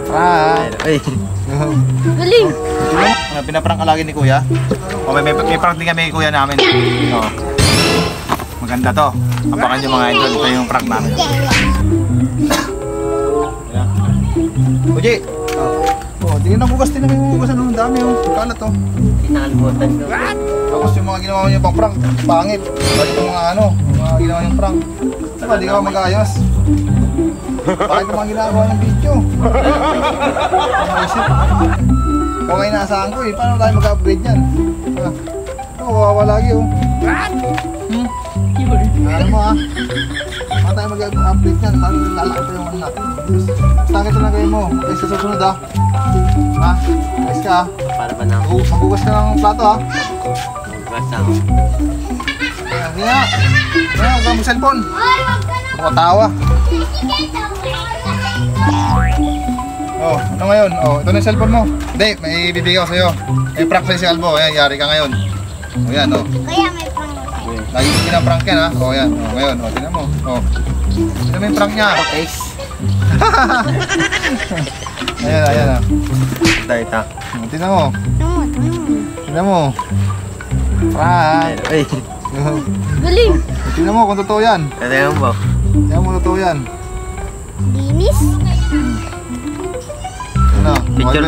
Prank! Ay! Galing! Pinaprank ka lagi ni Kuya. O may prank din kami Kuya namin. O. Maganda to. Abangan nyo mga idol. Ito yung prank namin. Uji! Oh, tingnan ang bukas din namin yung bukas. Ang dami yung kalat to. Nakalimutan ko. Tapos yung mga ginawa niyo pang prank, pangit. Bakit yung mga mga ginawa niyong prank? Diba, di ka ba mag-ayos? Bakit yung mga ginagawa niyong video? Naisip. Ikaw nga inaasahan ko eh, paano tayo mag-upgrade yan? Ito, kawawa lagi oh. Ano mo ah? Paano tayo mag-upgrade yan? Paano lalaki pa yung ano natin? Basta kita lang kayo mo, okay sa susunod ah. Ha? Ayos ka ah. Para ba na ako? Magbugas ka ng plato ah. Magbugas ako. Hindi nga. Huwag kang cellphone. Kumatawa. Oh, ano ngayon? Oh, ito na yung cellphone mo. Hindi, may bibigay ako sa'yo. May prank sa'yo si Albo. Ayan, yari ka ngayon. Oh, yan, oh. Kaya may prank. Lagi ko pinaprank yan, ha? Oh, yan. Oh, ngayon. Oh, tingnan mo. Oh. Tingnan mo yung prank niya. Okay. Ayan, ayan, ah. Ito. Oh, tingnan mo. Tingnan mo. Prank. Ay. Galing! Tingnan mo kung totoo yan. Kaya mo ba? Tingnan mo totoo yan. Linis? Ano? Picture.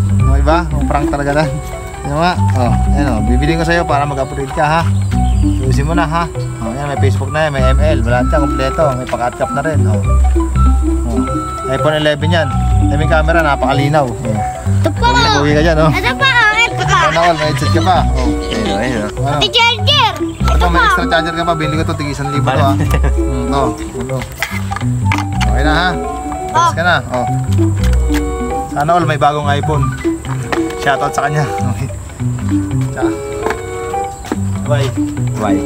Okay ba? Ang prank talaga lang. Yan nga. Oh, ayan oh. Bibiliin ko sa'yo para mag-upgrade ka ha. Usin mo na ha. Oh, yan, may Facebook na yan, may ML. Wala siya, kompleto. May pa-cut cap na rin. Oh. Oh. iPhone 11 yan. May camera, napakalinaw. Oh. Ito pa! Uwi ka dyan oh. Ito pa! Ito pa! Ano all, may headset ka pa. Oh. Ayun. Ano? Ito charger! Ito may extra charger ka pa. Bili ko to, tig 1,000 to ha. Oh. Ano? Okay na ha. Thanks ka na. Oh. Sana all may bagong iPhone. Shoutout sa kanya. Okay. Bye. Bye.